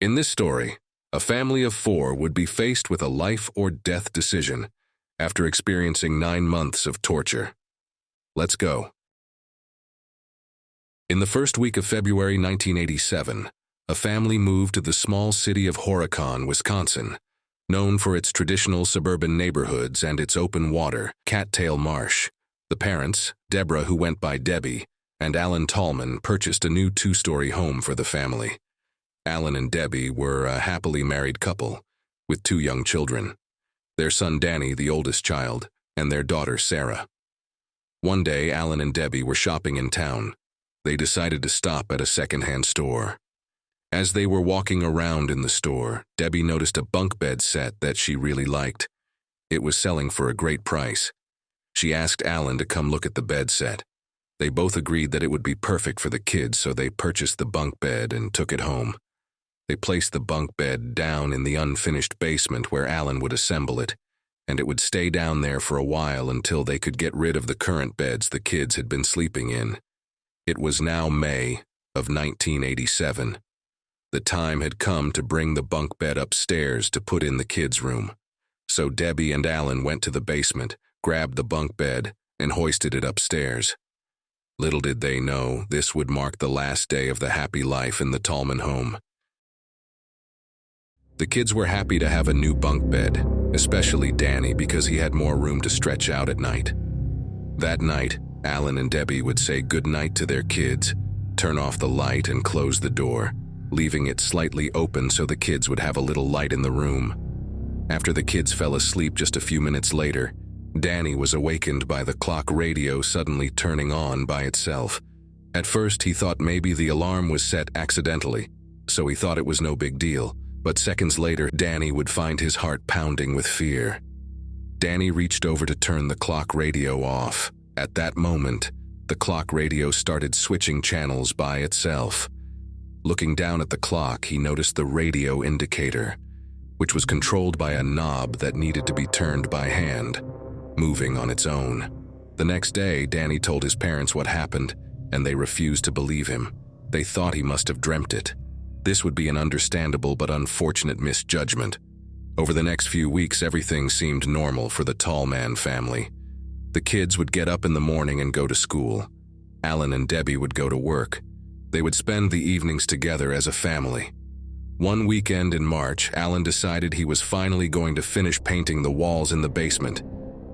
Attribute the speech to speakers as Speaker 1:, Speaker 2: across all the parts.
Speaker 1: In this story, a family of 4 would be faced with a life or death decision after experiencing 9 months of torture. Let's go. In the first week of February 1987, a family moved to the small city of Horicon, Wisconsin, known for its traditional suburban neighborhoods and its open water, cattail marsh. The parents, Deborah, who went by Debbie, and Alan Tallman, purchased a new 2-story home for the family. Alan and Debbie were a happily married couple, with 2 young children, their son Danny, the oldest child, and their daughter Sarah. One day, Alan and Debbie were shopping in town. They decided to stop at a second-hand store. As they were walking around in the store, Debbie noticed a bunk bed set that she really liked. It was selling for a great price. She asked Alan to come look at the bed set. They both agreed that it would be perfect for the kids, so they purchased the bunk bed and took it home. They placed the bunk bed down in the unfinished basement where Alan would assemble it, and it would stay down there for a while until they could get rid of the current beds the kids had been sleeping in. It was now May of 1987. The time had come to bring the bunk bed upstairs to put in the kids' room. So Debbie and Alan went to the basement, grabbed the bunk bed, and hoisted it upstairs. Little did they know, this would mark the last day of the happy life in the Tallman home. The kids were happy to have a new bunk bed, especially Danny because he had more room to stretch out at night. That night, Alan and Debbie would say goodnight to their kids, turn off the light and close the door, leaving it slightly open so the kids would have a little light in the room. After the kids fell asleep just a few minutes later, Danny was awakened by the clock radio suddenly turning on by itself. At first, he thought maybe the alarm was set accidentally, so he thought it was no big deal. But seconds later, Danny would find his heart pounding with fear. Danny reached over to turn the clock radio off. At that moment, the clock radio started switching channels by itself. Looking down at the clock, he noticed the radio indicator, which was controlled by a knob that needed to be turned by hand, moving on its own. The next day, Danny told his parents what happened, and they refused to believe him. They thought he must have dreamt it. This would be an understandable but unfortunate misjudgment. Over the next few weeks, everything seemed normal for the Tallman family. The kids would get up in the morning and go to school. Alan and Debbie would go to work. They would spend the evenings together as a family. One weekend in March, Alan decided he was finally going to finish painting the walls in the basement.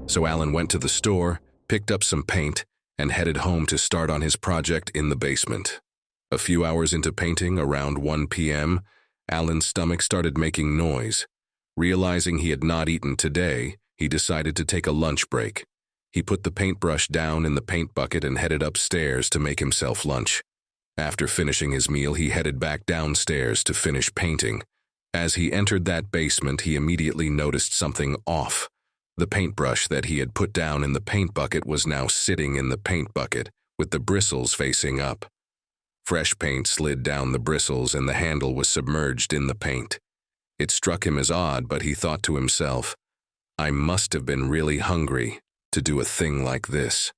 Speaker 1: So Alan went to the store, picked up some paint, and headed home to start on his project in the basement. A few hours into painting, around 1 p.m., Alan's stomach started making noise. Realizing he had not eaten today, he decided to take a lunch break. He put the paintbrush down in the paint bucket and headed upstairs to make himself lunch. After finishing his meal, he headed back downstairs to finish painting. As he entered that basement, he immediately noticed something off. The paintbrush that he had put down in the paint bucket was now sitting in the paint bucket, with the bristles facing up. Fresh paint slid down the bristles and the handle was submerged in the paint. It struck him as odd, but he thought to himself, "I must have been really hungry to do a thing like this."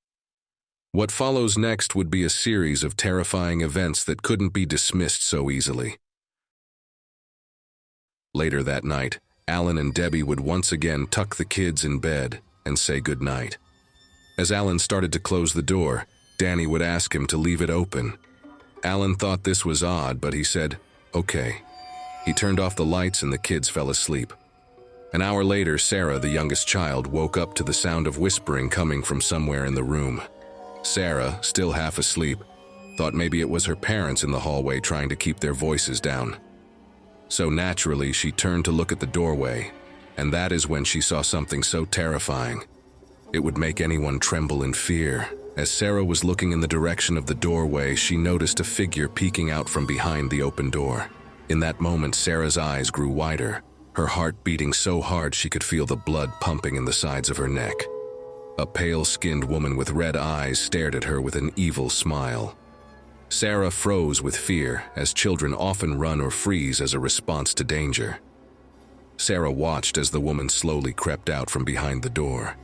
Speaker 1: What follows next would be a series of terrifying events that couldn't be dismissed so easily. Later that night, Alan and Debbie would once again tuck the kids in bed and say goodnight. As Alan started to close the door, Danny would ask him to leave it open. Alan thought this was odd, but he said, "Okay." He turned off the lights and the kids fell asleep. An hour later, Sarah, the youngest child, woke up to the sound of whispering coming from somewhere in the room. Sarah, still half asleep, thought maybe it was her parents in the hallway trying to keep their voices down. So naturally, she turned to look at the doorway, and that is when she saw something so terrifying. It would make anyone tremble in fear. As Sarah was looking in the direction of the doorway, she noticed a figure peeking out from behind the open door. In that moment, Sarah's eyes grew wider, her heart beating so hard she could feel the blood pumping in the sides of her neck. A pale-skinned woman with red eyes stared at her with an evil smile. Sarah froze with fear, as children often run or freeze as a response to danger. Sarah watched as the woman slowly crept out from behind the door.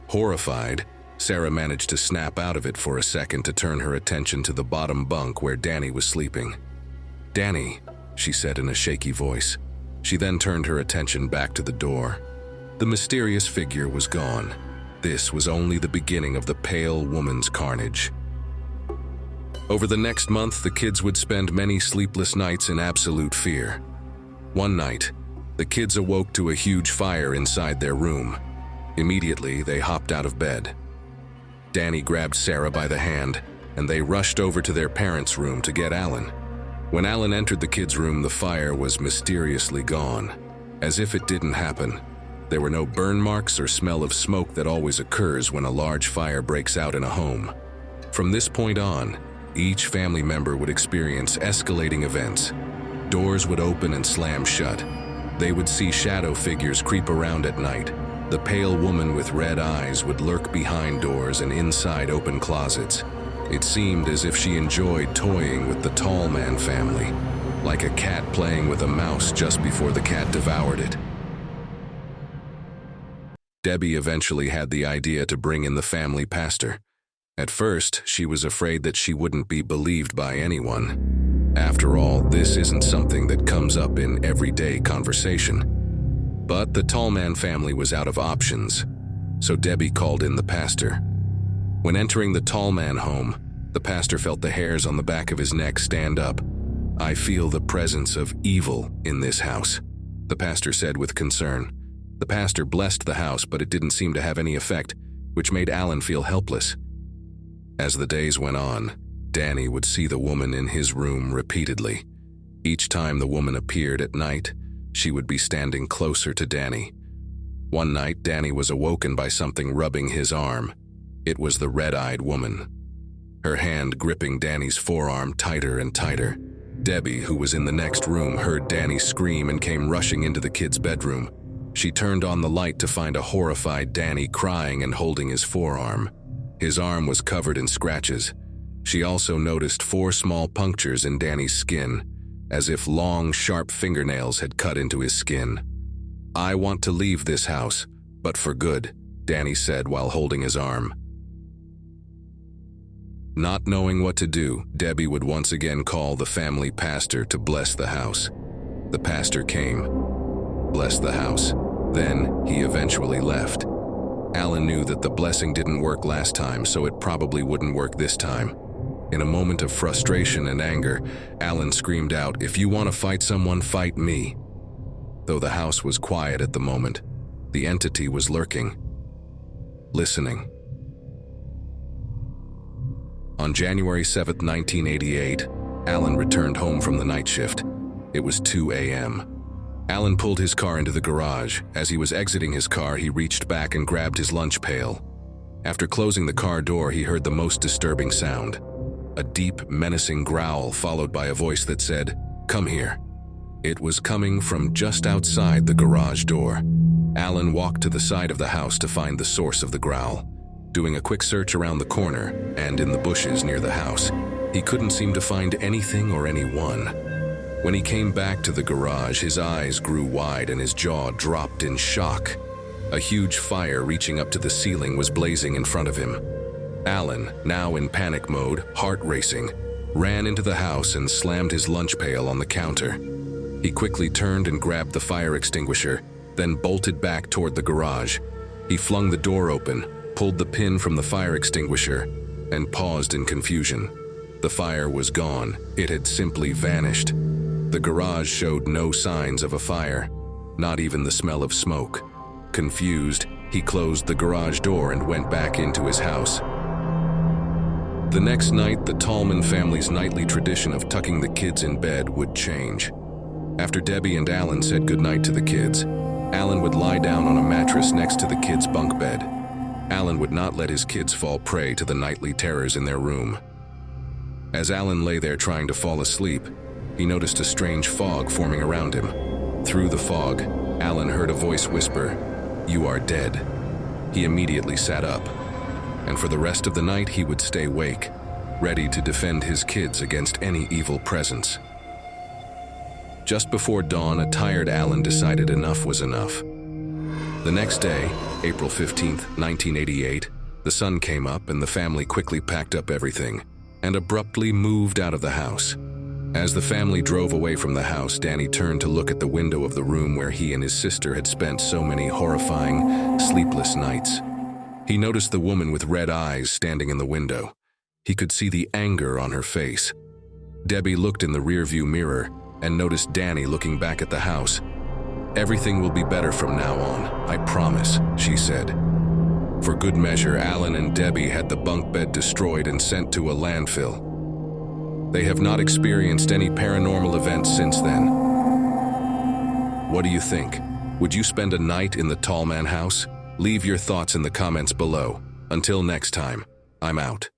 Speaker 1: Horrified, Sarah managed to snap out of it for a second to turn her attention to the bottom bunk where Danny was sleeping. "Danny," she said in a shaky voice. She then turned her attention back to the door. The mysterious figure was gone. This was only the beginning of the pale woman's carnage. Over the next month, the kids would spend many sleepless nights in absolute fear. One night, the kids awoke to a huge fire inside their room. Immediately, they hopped out of bed. Danny grabbed Sarah by the hand, and they rushed over to their parents' room to get Alan. When Alan entered the kids' room, the fire was mysteriously gone. As if it didn't happen, there were no burn marks or smell of smoke that always occurs when a large fire breaks out in a home. From this point on, each family member would experience escalating events. Doors would open and slam shut. They would see shadow figures creep around at night. The pale woman with red eyes would lurk behind doors and inside open closets. It seemed as if she enjoyed toying with the tall man family, like a cat playing with a mouse just before the cat devoured it. Debbie eventually had the idea to bring in the family pastor. At first, she was afraid that she wouldn't be believed by anyone. After all, this isn't something that comes up in everyday conversation. But the Tallman family was out of options, so Debbie called in the pastor. When entering the Tallman home, the pastor felt the hairs on the back of his neck stand up. "I feel the presence of evil in this house," the pastor said with concern. The pastor blessed the house, but it didn't seem to have any effect, which made Alan feel helpless. As the days went on, Danny would see the woman in his room repeatedly. Each time the woman appeared at night, she would be standing closer to Danny. One night, Danny was awoken by something rubbing his arm. It was the red-eyed woman, her hand gripping Danny's forearm tighter and tighter. Debbie, who was in the next room, heard Danny scream and came rushing into the kid's bedroom. She turned on the light to find a horrified Danny crying and holding his forearm. His arm was covered in scratches. She also noticed 4 small punctures in Danny's skin, as if long, sharp fingernails had cut into his skin. "I want to leave this house, but for good," Danny said while holding his arm. Not knowing what to do, Debbie would once again call the family pastor to bless the house. The pastor came, blessed the house. Then he eventually left. Alan knew that the blessing didn't work last time, so it probably wouldn't work this time. In a moment of frustration and anger, Alan screamed out, "If you want to fight someone, fight me." Though the house was quiet at the moment, the entity was lurking, listening. On January 7, 1988, Alan returned home from the night shift. It was 2 a.m. Alan pulled his car into the garage. As he was exiting his car, he reached back and grabbed his lunch pail. After closing the car door, he heard the most disturbing sound. A deep, menacing growl followed by a voice that said, "Come here." It was coming from just outside the garage door. Alan walked to the side of the house to find the source of the growl. Doing a quick search around the corner and in the bushes near the house, he couldn't seem to find anything or anyone. When he came back to the garage, his eyes grew wide and his jaw dropped in shock. A huge fire reaching up to the ceiling was blazing in front of him. Alan, now in panic mode, heart racing, ran into the house and slammed his lunch pail on the counter. He quickly turned and grabbed the fire extinguisher, then bolted back toward the garage. He flung the door open, pulled the pin from the fire extinguisher, and paused in confusion. The fire was gone. It had simply vanished. The garage showed no signs of a fire, not even the smell of smoke. Confused, he closed the garage door and went back into his house. The next night, the Tallman family's nightly tradition of tucking the kids in bed would change. After Debbie and Alan said goodnight to the kids, Alan would lie down on a mattress next to the kids' bunk bed. Alan would not let his kids fall prey to the nightly terrors in their room. As Alan lay there trying to fall asleep, he noticed a strange fog forming around him. Through the fog, Alan heard a voice whisper, "You are dead." He immediately sat up, and for the rest of the night he would stay awake, ready to defend his kids against any evil presence. Just before dawn, a tired Alan decided enough was enough. The next day, April 15, 1988, the sun came up and the family quickly packed up everything and abruptly moved out of the house. As the family drove away from the house, Danny turned to look at the window of the room where he and his sister had spent so many horrifying, sleepless nights. He noticed the woman with red eyes standing in the window. He could see the anger on her face. Debbie looked in the rearview mirror and noticed Danny looking back at the house. "Everything will be better from now on, I promise," she said. For good measure, Alan and Debbie had the bunk bed destroyed and sent to a landfill. They have not experienced any paranormal events since then. What do you think? Would you spend a night in the Tall Man house? Leave your thoughts in the comments below. Until next time, I'm out.